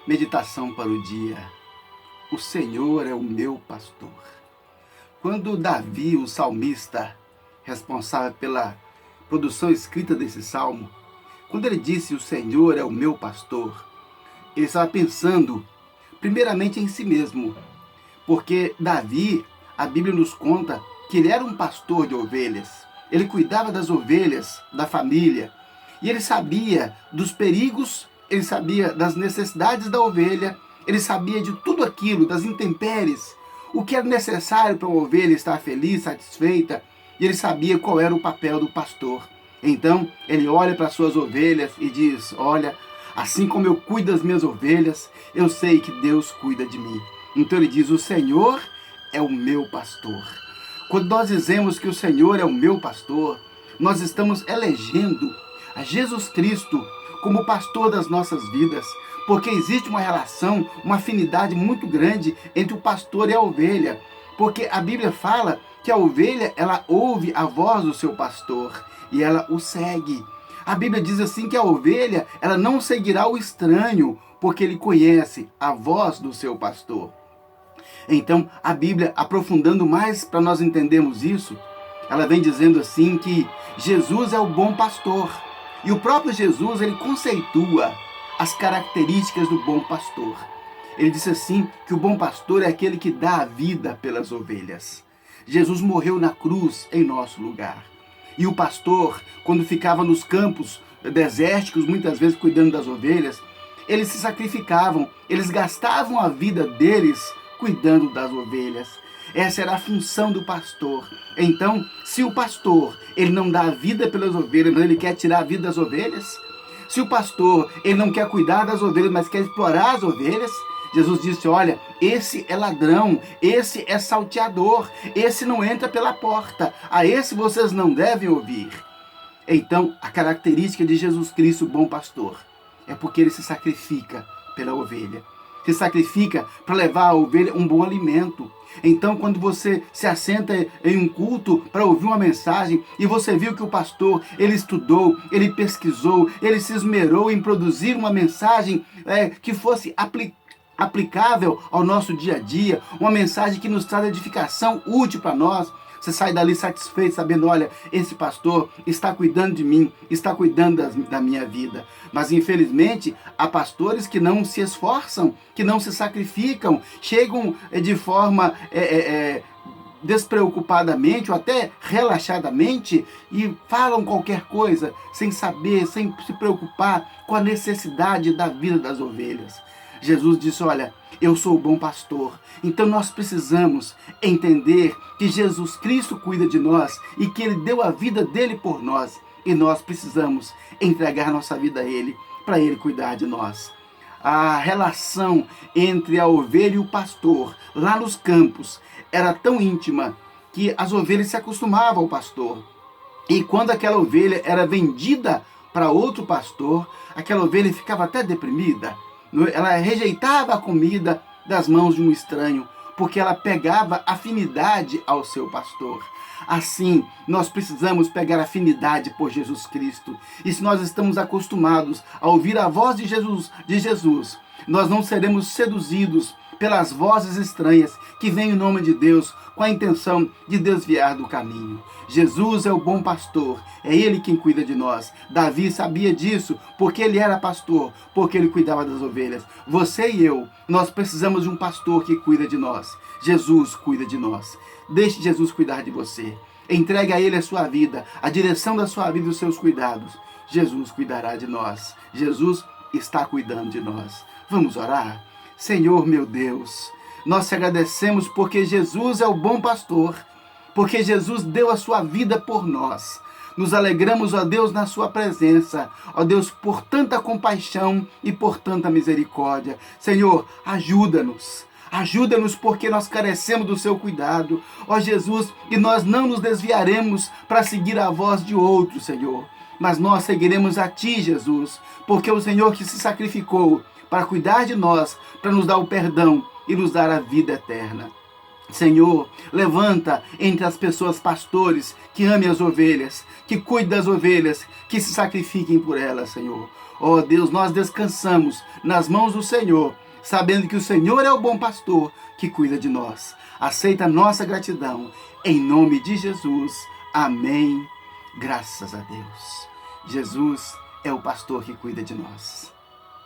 Meditação para o dia. O Senhor é o meu pastor. Quando Davi, o salmista, responsável pela produção escrita desse salmo, quando ele disse o Senhor é o meu pastor, ele estava pensando primeiramente em si mesmo, porque Davi, a Bíblia nos conta que ele era um pastor de ovelhas, ele cuidava das ovelhas da família, e ele sabia dos perigos, ele sabia das necessidades da ovelha, ele sabia de tudo aquilo, das intempéries, o que era necessário para uma ovelha estar feliz, satisfeita, e ele sabia qual era o papel do pastor. Então, ele olha para as suas ovelhas e diz, olha, assim como eu cuido das minhas ovelhas, eu sei que Deus cuida de mim. Então ele diz, o Senhor é o meu pastor. Quando nós dizemos que o Senhor é o meu pastor, nós estamos elegendo a Jesus Cristo como pastor das nossas vidas, porque existe uma relação, uma afinidade muito grande entre o pastor e a ovelha, porque a Bíblia fala que a ovelha, ela ouve a voz do seu pastor e ela o segue. A Bíblia diz assim que a ovelha, ela não seguirá o estranho, porque ele conhece a voz do seu pastor. Então, a Bíblia, aprofundando mais para nós entendermos isso, ela vem dizendo assim que Jesus é o bom pastor. E o próprio Jesus, ele conceitua as características do bom pastor. Ele disse assim que o bom pastor é aquele que dá a vida pelas ovelhas. Jesus morreu na cruz em nosso lugar. E o pastor, quando ficava nos campos desérticos, muitas vezes cuidando das ovelhas, eles se sacrificavam, eles gastavam a vida deles cuidando das ovelhas. Essa era a função do pastor. Então, se o pastor, ele não dá a vida pelas ovelhas, mas ele quer tirar a vida das ovelhas, se o pastor, ele não quer cuidar das ovelhas, mas quer explorar as ovelhas, Jesus disse, olha, esse é ladrão, esse é salteador, esse não entra pela porta, a esse vocês não devem ouvir. Então, a característica de Jesus Cristo, o bom pastor, é porque ele se sacrifica pela ovelha. Se sacrifica para levar à ovelha um bom alimento. Então, quando você se assenta em um culto para ouvir uma mensagem e você viu que o pastor, ele estudou, ele pesquisou, ele se esmerou em produzir uma mensagem que fosse aplicável ao nosso dia a dia, uma mensagem que nos traz edificação útil para nós, você sai dali satisfeito, sabendo, olha, esse pastor está cuidando de mim, está cuidando da minha vida. Mas, infelizmente, há pastores que não se esforçam, que não se sacrificam, chegam de forma despreocupadamente ou até relaxadamente e falam qualquer coisa, sem saber, sem se preocupar com a necessidade da vida das ovelhas. Jesus disse, olha, eu sou o bom pastor. Então nós precisamos entender que Jesus Cristo cuida de nós e que Ele deu a vida dele por nós. E nós precisamos entregar nossa vida a Ele, para Ele cuidar de nós. A relação entre a ovelha e o pastor, lá nos campos, era tão íntima que as ovelhas se acostumavam ao pastor. E quando aquela ovelha era vendida para outro pastor, aquela ovelha ficava até deprimida. Ela rejeitava a comida das mãos de um estranho, porque ela pegava afinidade ao seu pastor. Assim, nós precisamos pegar afinidade por Jesus Cristo. E se nós estamos acostumados a ouvir a voz de Jesus, nós não seremos seduzidos pelas vozes estranhas que vêm em nome de Deus com a intenção de desviar do caminho. Jesus é o bom pastor, é Ele quem cuida de nós. Davi sabia disso porque ele era pastor, porque ele cuidava das ovelhas. Você e eu, nós precisamos de um pastor que cuida de nós. Jesus cuida de nós. Deixe Jesus cuidar de você. Entregue a Ele a sua vida, a direção da sua vida e os seus cuidados. Jesus cuidará de nós. Jesus está cuidando de nós. Vamos orar? Senhor meu Deus, nós te agradecemos porque Jesus é o bom pastor, porque Jesus deu a sua vida por nós. Nos alegramos, ó Deus, na sua presença, ó Deus, por tanta compaixão e por tanta misericórdia. Senhor, ajuda-nos. Ajuda-nos porque nós carecemos do seu cuidado, ó Jesus, e nós não nos desviaremos para seguir a voz de outro, Senhor. Mas nós seguiremos a Ti, Jesus, porque é o Senhor que se sacrificou para cuidar de nós, para nos dar o perdão e nos dar a vida eterna. Senhor, levanta entre as pessoas pastores que amem as ovelhas, que cuidem das ovelhas, que se sacrifiquem por elas, Senhor. Ó Deus, nós descansamos nas mãos do Senhor, sabendo que o Senhor é o bom pastor que cuida de nós. Aceita a nossa gratidão, em nome de Jesus. Amém. Graças a Deus. Jesus é o pastor que cuida de nós.